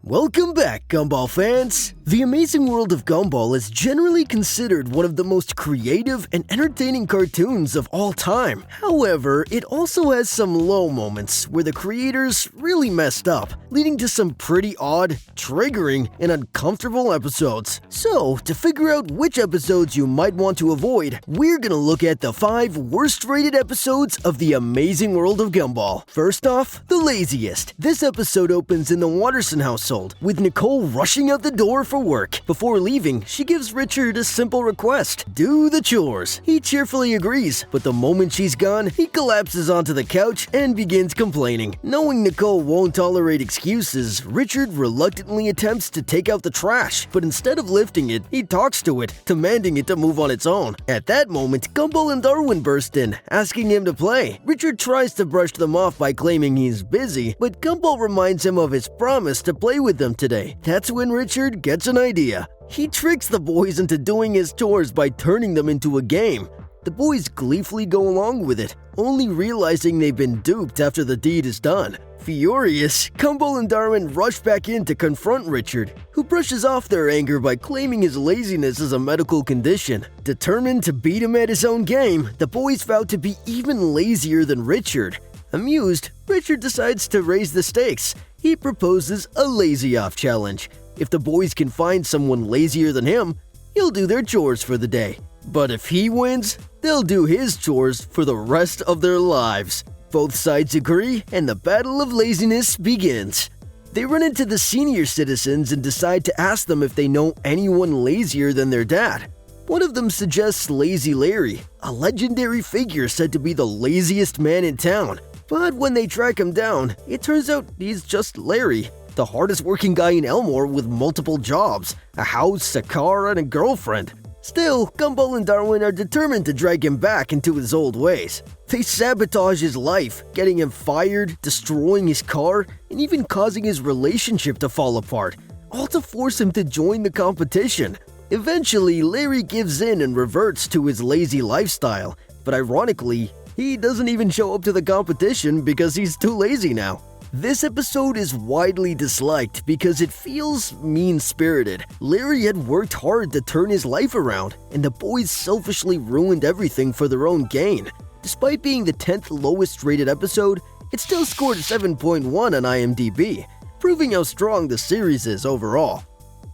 Welcome back, Gumball fans! The Amazing World of Gumball is generally considered one of the most creative and entertaining cartoons of all time. However, it also has some low moments where the creators really messed up, leading to some pretty odd, triggering, and uncomfortable episodes. So, to figure out which episodes you might want to avoid, we're gonna look at the 5 worst-rated episodes of the Amazing World of Gumball. First off, the Laziest. This episode opens in the Watterson household, with Nicole rushing out the door for work. Before leaving, she gives Richard a simple request: do the chores. He cheerfully agrees, but the moment she's gone, he collapses onto the couch and begins complaining. Knowing Nicole won't tolerate excuses, Richard reluctantly attempts to take out the trash, but instead of lifting it, he talks to it, demanding it to move on its own. At that moment, Gumball and Darwin burst in, asking him to play. Richard tries to brush them off by claiming he's busy, but Gumball reminds him of his promise to play with them today. That's when Richard gets an idea. He tricks the boys into doing his chores by turning them into a game. The boys gleefully go along with it, only realizing they've been duped after the deed is done. Furious, Gumball and Darwin rush back in to confront Richard, who brushes off their anger by claiming his laziness is a medical condition. Determined to beat him at his own game, the boys vow to be even lazier than Richard. Amused, Richard decides to raise the stakes. He proposes a lazy-off challenge. If the boys can find someone lazier than him, he'll do their chores for the day. But if he wins, they'll do his chores for the rest of their lives. Both sides agree, and the battle of laziness begins. They run into the senior citizens and decide to ask them if they know anyone lazier than their dad. One of them suggests Lazy Larry, a legendary figure said to be the laziest man in town. But when they track him down, it turns out he's just Larry, the hardest working guy in Elmore with multiple jobs, a house, a car, and a girlfriend. Still, Gumball and Darwin are determined to drag him back into his old ways. They sabotage his life, getting him fired, destroying his car, and even causing his relationship to fall apart, all to force him to join the competition. Eventually, Larry gives in and reverts to his lazy lifestyle, but ironically, he doesn't even show up to the competition because he's too lazy now. This episode is widely disliked because it feels mean-spirited. Larry had worked hard to turn his life around, and the boys selfishly ruined everything for their own gain. Despite being the 10th lowest rated episode, it still scored 7.1 on IMDb, proving how strong the series is overall.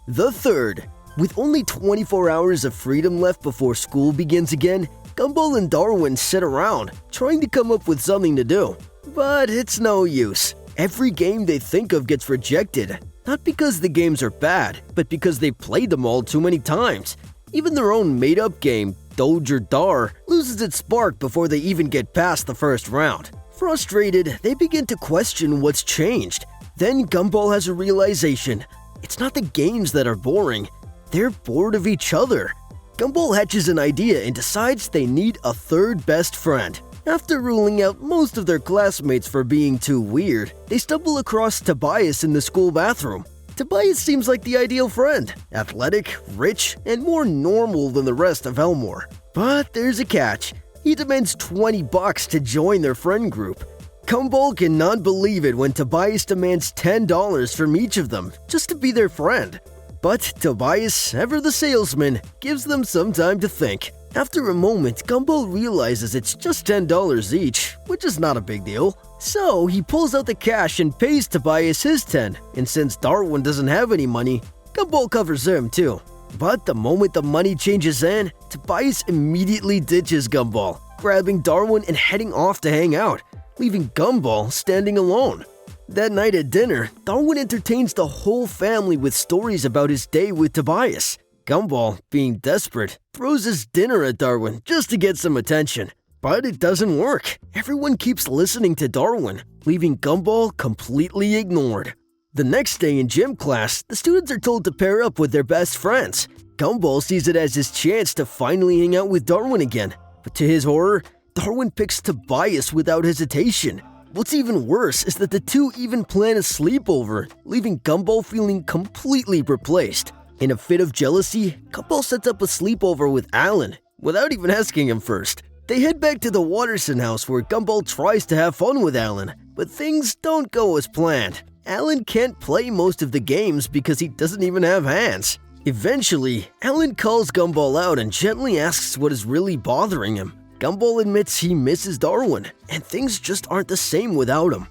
The third. With only 24 hours of freedom left before school begins again, Gumball and Darwin sit around, trying to come up with something to do. But it's no use. Every game they think of gets rejected, not because the games are bad, but because they played them all too many times. Even their own made-up game, Doge or Dar, loses its spark before they even get past the first round. Frustrated, they begin to question what's changed. Then Gumball has a realization. It's not the games that are boring. They're bored of each other. Gumball hatches an idea and decides they need a third best friend. After ruling out most of their classmates for being too weird, they stumble across Tobias in the school bathroom. Tobias seems like the ideal friend, athletic, rich, and more normal than the rest of Elmore. But there's a catch. He demands $20 to join their friend group. Gumball cannot believe it when Tobias demands $10 from each of them just to be their friend. But Tobias, ever the salesman, gives them some time to think. After a moment, Gumball realizes it's just $10 each, which is not a big deal. So he pulls out the cash and pays Tobias his 10, and since Darwin doesn't have any money, Gumball covers him too. But the moment the money changes hands, Tobias immediately ditches Gumball, grabbing Darwin and heading off to hang out, leaving Gumball standing alone. That night at dinner, Darwin entertains the whole family with stories about his day with Tobias. Gumball, being desperate, throws his dinner at Darwin just to get some attention. But it doesn't work. Everyone keeps listening to Darwin, leaving Gumball completely ignored. The next day in gym class, the students are told to pair up with their best friends. Gumball sees it as his chance to finally hang out with Darwin again. But to his horror, Darwin picks Tobias without hesitation. What's even worse is that the two even plan a sleepover, leaving Gumball feeling completely replaced. In a fit of jealousy, Gumball sets up a sleepover with Alan, without even asking him first. They head back to the Watterson house where Gumball tries to have fun with Alan, but things don't go as planned. Alan can't play most of the games because he doesn't even have hands. Eventually, Alan calls Gumball out and gently asks what is really bothering him. Gumball admits he misses Darwin, and things just aren't the same without him.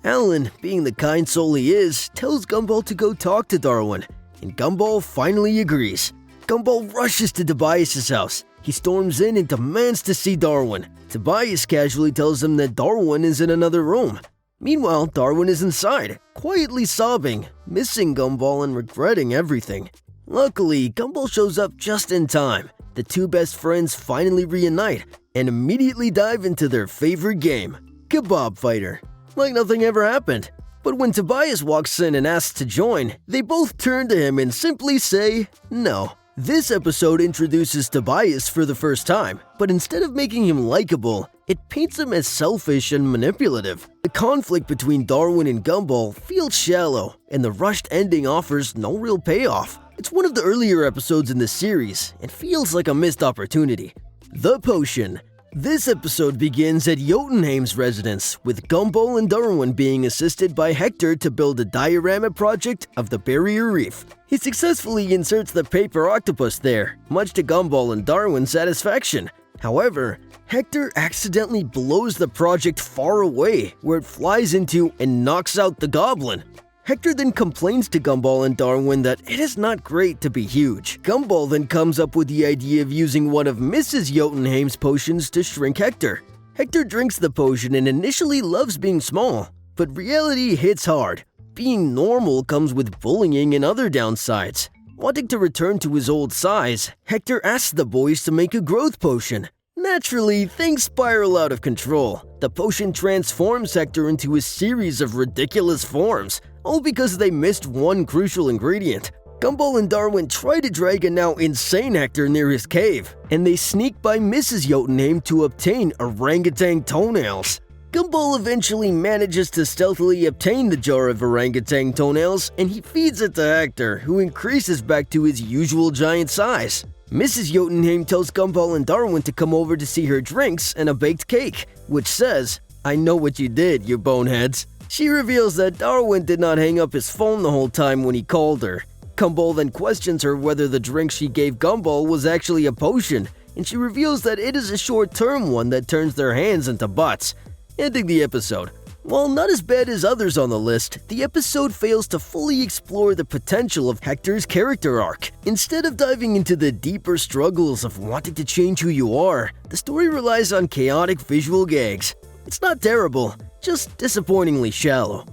Alan, being the kind soul he is, tells Gumball to go talk to Darwin, and Gumball finally agrees. Gumball rushes to Tobias' house. He storms in and demands to see Darwin. Tobias casually tells him that Darwin is in another room. Meanwhile, Darwin is inside, quietly sobbing, missing Gumball and regretting everything. Luckily, Gumball shows up just in time. The two best friends finally reunite and immediately dive into their favorite game, Kebab Fighter, like nothing ever happened. But when Tobias walks in and asks to join, they both turn to him and simply say no. This episode introduces Tobias for the first time, but instead of making him likable, it paints him as selfish and manipulative. The conflict between Darwin and Gumball feels shallow, and the rushed ending offers no real payoff. It's one of the earlier episodes in the series and feels like a missed opportunity. The Potion. This episode begins at Jotunheim's residence, with Gumball and Darwin being assisted by Hector to build a diorama project of the barrier reef. He successfully inserts the paper octopus there, much to Gumball and Darwin's satisfaction. However, Hector accidentally blows the project far away, where it flies into and knocks out the goblin. Hector then complains to Gumball and Darwin that it is not great to be huge. Gumball then comes up with the idea of using one of Mrs. Jotunheim's potions to shrink Hector. Hector drinks the potion and initially loves being small, but reality hits hard. Being normal comes with bullying and other downsides. Wanting to return to his old size, Hector asks the boys to make a growth potion. Naturally, things spiral out of control. The potion transforms Hector into a series of ridiculous forms, all because they missed one crucial ingredient. Gumball and Darwin try to drag a now insane Hector near his cave, and they sneak by Mrs. Jotunheim to obtain orangutan toenails. Gumball eventually manages to stealthily obtain the jar of orangutan toenails, and he feeds it to Hector, who increases back to his usual giant size. Mrs. Jotunheim tells Gumball and Darwin to come over to see her drinks and a baked cake, which says, "I know what you did, you boneheads." She reveals that Darwin did not hang up his phone the whole time when he called her. Gumball then questions her whether the drink she gave Gumball was actually a potion, and she reveals that it is a short-term one that turns their hands into butts. Ending the episode. While not as bad as others on the list, the episode fails to fully explore the potential of Hector's character arc. Instead of diving into the deeper struggles of wanting to change who you are, the story relies on chaotic visual gags. It's not terrible, just disappointingly shallow.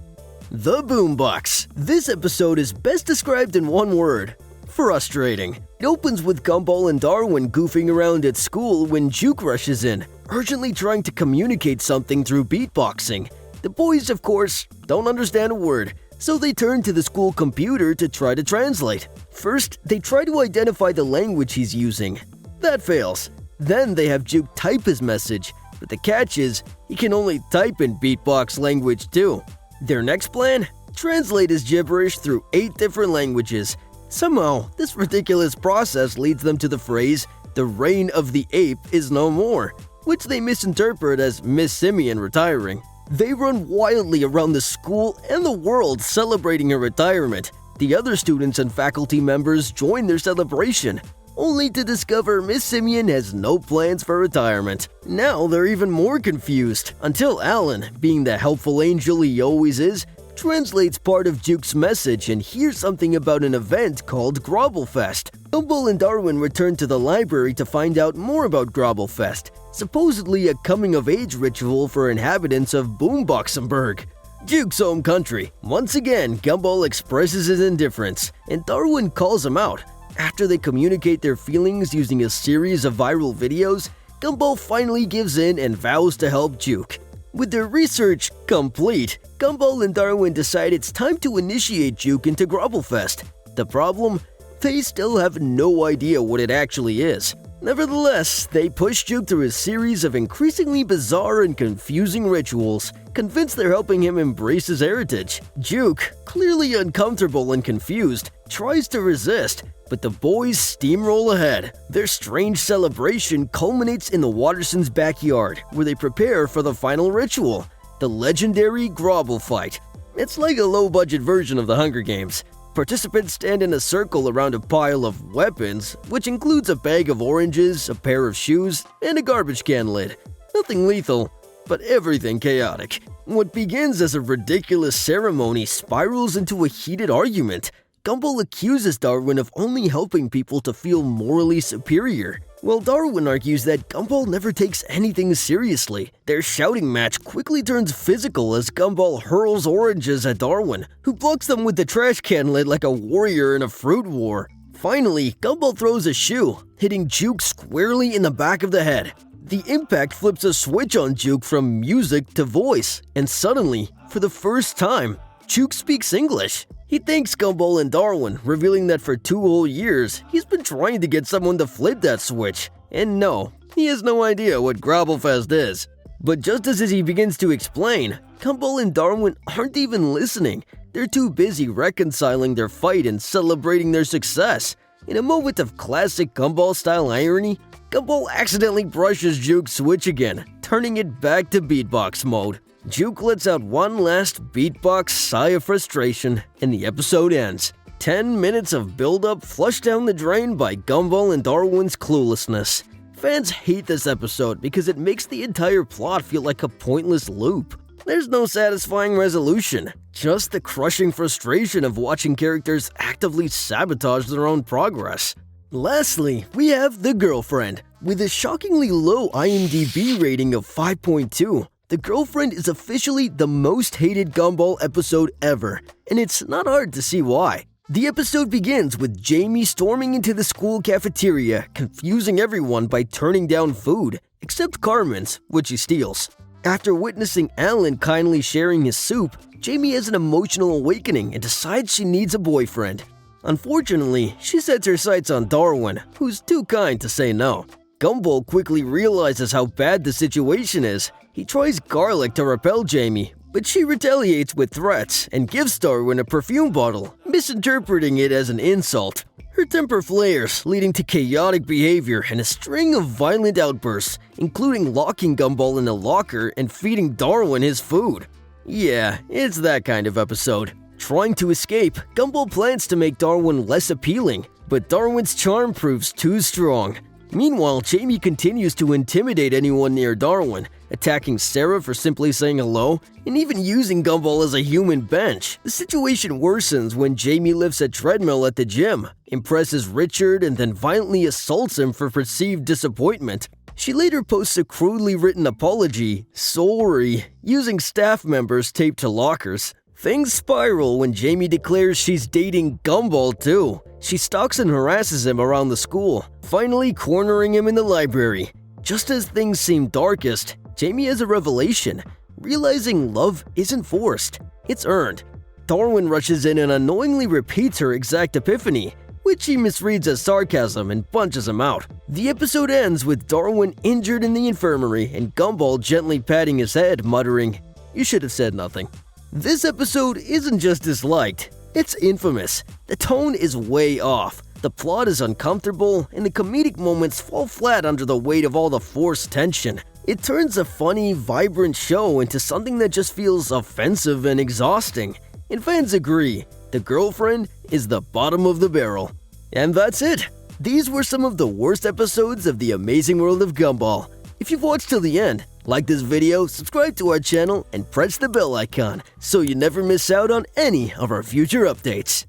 The Boombox. This episode is best described in one word: frustrating. It opens with Gumball and Darwin goofing around at school when Juke rushes in, urgently trying to communicate something through beatboxing. The boys, of course, don't understand a word, so they turn to the school computer to try to translate. First, they try to identify the language he's using. That fails. Then they have Juke type his message, but the catch is, he can only type in beatbox language too. Their next plan? Translate his gibberish through 8 different languages. Somehow, this ridiculous process leads them to the phrase, "The reign of the ape is no more," which they misinterpret as Miss Simeon retiring. They run wildly around the school and the world celebrating her retirement. The other students and faculty members join their celebration, only to discover Miss Simeon has no plans for retirement. Now they're even more confused, until Alan, being the helpful angel he always is, translates part of Juke's message and hears something about an event called Grobbelfest. Gumball and Darwin return to the library to find out more about Grobbelfest, supposedly a coming-of-age ritual for inhabitants of Boomboxenberg, Juke's home country. Once again, Gumball expresses his indifference, and Darwin calls him out. After they communicate their feelings using a series of viral videos, Gumball finally gives in and vows to help Juke. With their research complete, Gumball and Darwin decide it's time to initiate Juke into Grobbelfest. The problem? They still have no idea what it actually is. Nevertheless, they push Juke through a series of increasingly bizarre and confusing rituals, convinced they're helping him embrace his heritage. Juke, clearly uncomfortable and confused, tries to resist, but the boys steamroll ahead. Their strange celebration culminates in the Wattersons' backyard, where they prepare for the final ritual, the legendary Grobbel fight. It's like a low-budget version of the Hunger Games. Participants stand in a circle around a pile of weapons, which includes a bag of oranges, a pair of shoes, and a garbage can lid. Nothing lethal, but everything chaotic. What begins as a ridiculous ceremony spirals into a heated argument. Gumball accuses Darwin of only helping people to feel morally superior, while Darwin argues that Gumball never takes anything seriously. Their shouting match quickly turns physical as Gumball hurls oranges at Darwin, who blocks them with the trash can lid like a warrior in a fruit war. Finally, Gumball throws a shoe, hitting Juke squarely in the back of the head. The impact flips a switch on Juke from music to voice, and suddenly, for the first time, Juke speaks English. He thanks Gumball and Darwin, revealing that for 2 whole years, he's been trying to get someone to flip that switch. And no, he has no idea what Gravelfest is. But just as he begins to explain, Gumball and Darwin aren't even listening. They're too busy reconciling their fight and celebrating their success. In a moment of classic Gumball-style irony, Gumball accidentally brushes Juke's switch again, turning it back to beatbox mode. Juke lets out one last beatbox sigh of frustration, and the episode ends. 10 minutes of build-up flushed down the drain by Gumball and Darwin's cluelessness. Fans hate this episode because it makes the entire plot feel like a pointless loop. There's no satisfying resolution, just the crushing frustration of watching characters actively sabotage their own progress. Lastly, we have The Girlfriend. With a shockingly low IMDb rating of 5.2, The Girlfriend is officially the most hated Gumball episode ever, and it's not hard to see why. The episode begins with Jamie storming into the school cafeteria, confusing everyone by turning down food, except Carmen's, which he steals. After witnessing Alan kindly sharing his soup, Jamie has an emotional awakening and decides she needs a boyfriend. Unfortunately, she sets her sights on Darwin, who's too kind to say no. Gumball quickly realizes how bad the situation is. He tries garlic to repel Jamie, but she retaliates with threats and gives Darwin a perfume bottle, misinterpreting it as an insult. Her temper flares, leading to chaotic behavior and a string of violent outbursts, including locking Gumball in a locker and feeding Darwin his food. Yeah, it's that kind of episode. Trying to escape, Gumball plans to make Darwin less appealing, but Darwin's charm proves too strong. Meanwhile, Jamie continues to intimidate anyone near Darwin, attacking Sarah for simply saying hello, and even using Gumball as a human bench. The situation worsens when Jamie lifts a treadmill at the gym, impresses Richard, and then violently assaults him for perceived disappointment. She later posts a crudely written apology, sorry, using staff members taped to lockers. Things spiral when Jamie declares she's dating Gumball too. She stalks and harasses him around the school, finally cornering him in the library. Just as things seem darkest, Jamie has a revelation, realizing love isn't forced, it's earned. Darwin rushes in and unknowingly repeats her exact epiphany, which he misreads as sarcasm and punches him out. The episode ends with Darwin injured in the infirmary and Gumball gently patting his head, muttering, "You should have said nothing." This episode isn't just disliked, it's infamous. The tone is way off, the plot is uncomfortable, and the comedic moments fall flat under the weight of all the forced tension. It turns a funny, vibrant show into something that just feels offensive and exhausting. And fans agree, The Girlfriend is the bottom of the barrel. And that's it! These were some of the worst episodes of The Amazing World of Gumball. If you've watched till the end, like this video, subscribe to our channel, and press the bell icon so you never miss out on any of our future updates.